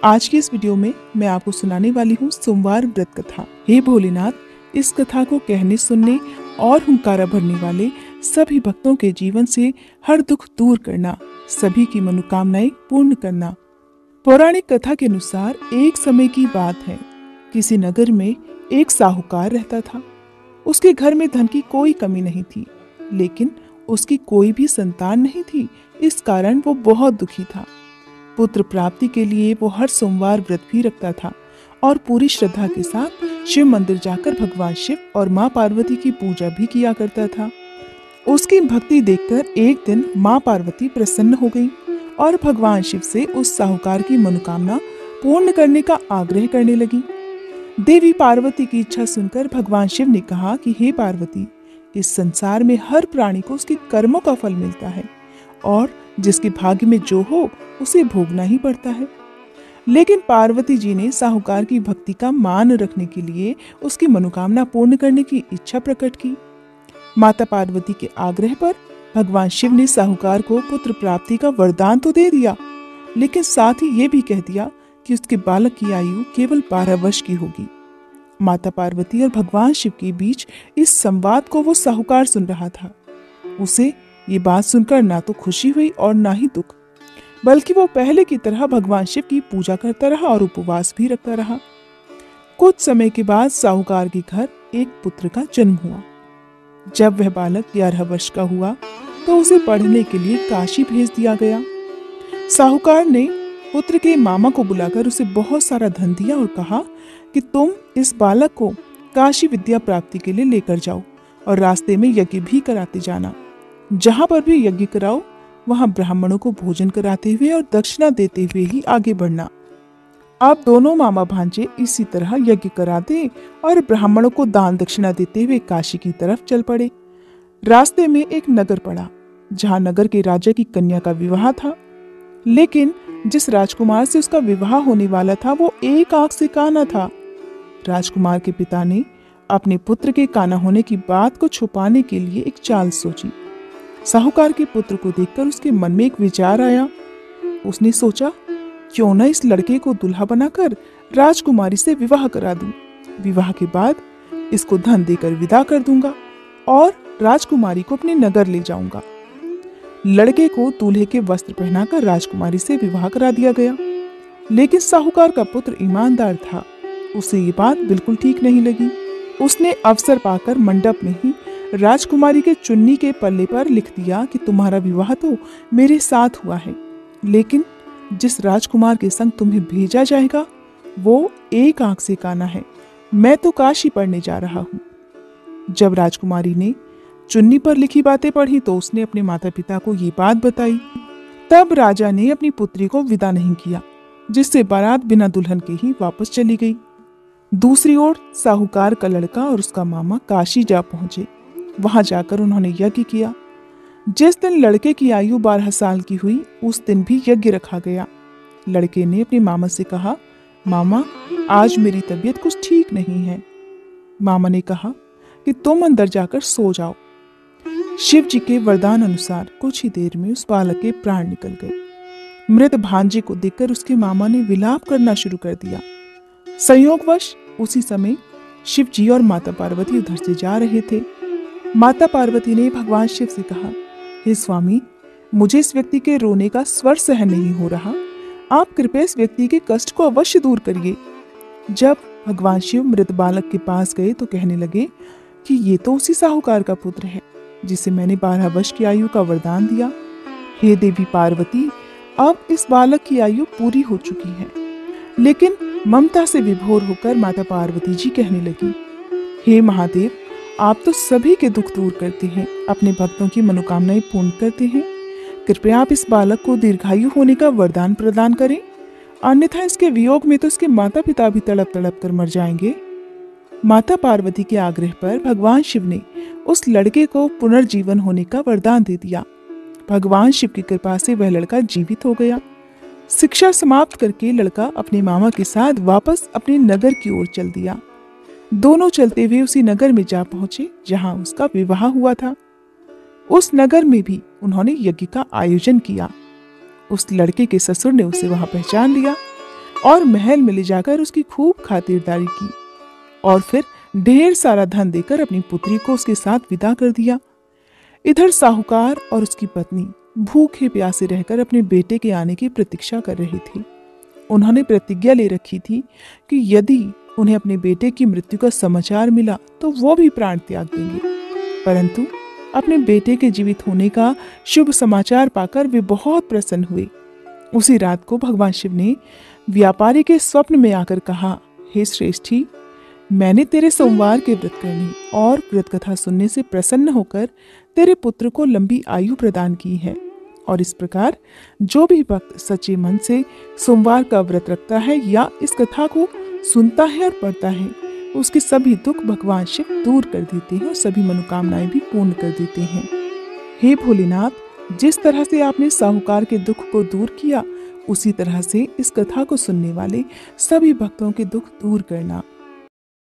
आज की इस वीडियो में मैं आपको सुनाने वाली हूँ सोमवार व्रत कथा। हे भोलेनाथ, इस कथा को कहने, सुनने और हुंकारा भरने वाले सभी भक्तों के जीवन से हर दुख दूर करना, सभी की मनोकामनाएं पूर्ण करना। पौराणिक कथा के अनुसार एक समय की बात है, किसी नगर में एक साहूकार रहता था। उसके घर में धन की कोई कमी नहीं थी, लेकिन उसकी कोई भी संतान नहीं थी। इस कारण वो बहुत दुखी था। पुत्र प्राप्ति के लिए वो हर सोमवार व्रत भी रखता था और पूरी श्रद्धा के साथ शिव मंदिर जाकर भगवान शिव और माँ पार्वती की पूजा भी किया करता था। उसकी भक्ति देखकर एक दिन माँ पार्वती प्रसन्न हो गई और भगवान शिव से उस साहूकार की मनोकामना पूर्ण करने का आग्रह करने लगी। देवी पार्वती की इच्छा सुनकर भगवान शिव ने कहा कि हे पार्वती, इस संसार में हर प्राणी को उसके कर्मों का फल मिलता है और जिसके भाग्य में जो हो उसे भोगना ही पड़ता है। लेकिन पार्वती जी ने साहूकार की भक्ति का मान रखने के लिए उसकी मनोकामना पूर्ण करने की इच्छा प्रकट की। माता पार्वती के आग्रह पर भगवान शिव ने साहूकार को पुत्र प्राप्ति का वरदान तो दे दिया, लेकिन साथ ही ये भी कह दिया कि उसके बालक की आयु केवल 12 वर्ष की होगी। माता पार्वती और भगवान शिव के बीच इस संवाद को वो साहूकार सुन रहा था। उसे ये बात सुनकर ना तो खुशी हुई और ना ही दुख, बल्कि वो पहले की तरह भगवान शिव की पूजा करता रहा और उपवास भी रखता रहा। कुछ समय के बाद साहूकार के घर एक पुत्र का जन्म हुआ। जब वह बालक 11 वर्ष का हुआ तो उसे पढ़ने के लिए काशी भेज दिया गया। साहूकार ने पुत्र के मामा को बुलाकर उसे बहुत सारा धन दिया और कहा कि तुम इस बालक को काशी विद्या प्राप्ति के लिए लेकर जाओ और रास्ते में यज्ञ भी कराते जाना। जहां पर भी यज्ञ कराओ वहां ब्राह्मणों को भोजन कराते हुए और दक्षिणा देते हुए ही आगे बढ़ना। आप दोनों मामा भांजे इसी तरह यज्ञ कराते और ब्राह्मणों को दान दक्षिणा देते हुए काशी की तरफ चल पड़े। रास्ते में एक नगर पड़ा जहां नगर के राजा की कन्या का विवाह था, लेकिन जिस राजकुमार से उसका विवाह होने वाला था वो एक आंख से काना था। राजकुमार के पिता ने अपने पुत्र के काना होने की बात को छुपाने के लिए एक चाल सोची। साहूकार के पुत्र को देखकर उसके मन में एक विचार आया। उसने सोचा, क्यों न इस लड़के को दुल्हा बनाकर राजकुमारी से विवाह करा दूं। विवाह के बाद इसको धन देकर विदा कर दूंगा और राजकुमारी को अपने नगर ले जाऊंगा। लड़के को दूल्हे के वस्त्र पहनाकर राजकुमारी से विवाह करा दिया गया, लेकिन साहूकार का पुत्र ईमानदार था। उसे ये बात बिल्कुल ठीक नहीं लगी। उसने अवसर पाकर मंडप में ही राजकुमारी के चुन्नी के पल्ले पर लिख दिया कि तुम्हारा विवाह तो मेरे साथ हुआ है, लेकिन जिस राजकुमार के संग तुम्हें भेजा जाएगा वो एक आंख से काना है। मैं तो काशी पढ़ने जा रहा हूँ। जब राजकुमारी ने चुन्नी पर लिखी बातें पढ़ी तो उसने अपने माता पिता को ये बात बताई। तब राजा ने अपनी पुत्री को विदा नहीं किया, जिससे बारात बिना दुल्हन के ही वापस चली गई। दूसरी ओर साहूकार का लड़का और उसका मामा काशी जा पहुंचे। वहां जाकर उन्होंने यज्ञ किया। जिस दिन लड़के की आयु 12 साल की हुई उस दिन भी यज्ञ रखा गया। लड़के ने अपने मामा से कहा, मामा, आज मेरी तबीयत कुछ ठीक नहीं है। मामा ने कहा कि तुम अंदर जाकर सो जाओ। शिव जी के वरदान अनुसार कुछ ही देर में उस बालक के प्राण निकल गए। मृत भांजे को देखकर उसके मामा ने विलाप करना शुरू कर दिया। संयोगवश उसी समय शिव जी और माता पार्वती उधर से जा रहे थे। माता पार्वती ने भगवान शिव से कहा, हे स्वामी, मुझे इस व्यक्ति के रोने का स्वर सहन नहीं हो रहा। आप कृपया इस व्यक्ति के कष्ट को अवश्य दूर करिए। जब भगवान शिव मृत बालक के पास गए तो कहने लगे कि ये तो उसी साहूकार का पुत्र है जिसे मैंने 12 वर्ष की आयु का वरदान दिया। हे देवी पार्वती, अब इस बालक की आयु पूरी हो चुकी है। लेकिन ममता से विभोर होकर माता पार्वती जी कहने लगी, हे महादेव, आप तो सभी के दुख दूर करते हैं, अपने भक्तों की मनोकामनाएं पूर्ण करते हैं। कृपया आप इस बालक को दीर्घायु होने का वरदान प्रदान करें, अन्यथा इसके वियोग में तो इसके माता पिता भी तड़प तड़प कर मर जाएंगे। माता पार्वती के आग्रह पर भगवान शिव ने उस लड़के को पुनर्जीवन होने का वरदान दे दिया। भगवान शिव की कृपा से वह लड़का जीवित हो गया। शिक्षा समाप्त करके लड़का अपने मामा के साथ वापस अपने नगर की ओर चल दिया। दोनों चलते हुए उसी नगर में जा पहुंचे जहां उसका विवाह हुआ था। उस नगर में भी उन्होंने यज्ञ का आयोजन किया। उस लड़के के ससुर ने उसे वहां पहचान लिया। और महल में ले जाकर उसकी खूब खातिरदारी की और फिर ढेर सारा धन देकर अपनी पुत्री को उसके साथ विदा कर दिया। इधर साहूकार और उसकी पत्नी भूखे प्यासे रहकर अपने बेटे के आने की प्रतीक्षा कर रहे थे। उन्होंने प्रतिज्ञा ले रखी थी कि यदि उन्हें अपने बेटे की मृत्यु का समाचार मिला तो वो भी प्राण त्याग देंगे। परंतु अपने बेटे के जीवित होने का शुभ समाचार पाकर वे बहुत प्रसन्न हुए। उसी रात को भगवान शिव ने व्यापारी के स्वप्न में आकर कहा, हे श्रेष्ठी, मैंने तेरे सोमवार के व्रत करने और व्रत कथा सुनने से प्रसन्न होकर तेरे पुत्र को लंबी आयु प्रदान की है। और इस प्रकार जो भी भक्त सच्चे मन से सोमवार का व्रत रखता है या इस कथा को सुनता है और पढ़ता है, उसके सभी दुख भगवान शिव दूर कर देते हैं और सभी मनोकामनाएं भी पूर्ण कर देते हैं। हे भोलेनाथ, जिस तरह से आपने साहूकार के दुख को दूर किया, उसी तरह से इस कथा को सुनने वाले सभी भक्तों के दुख दूर करना।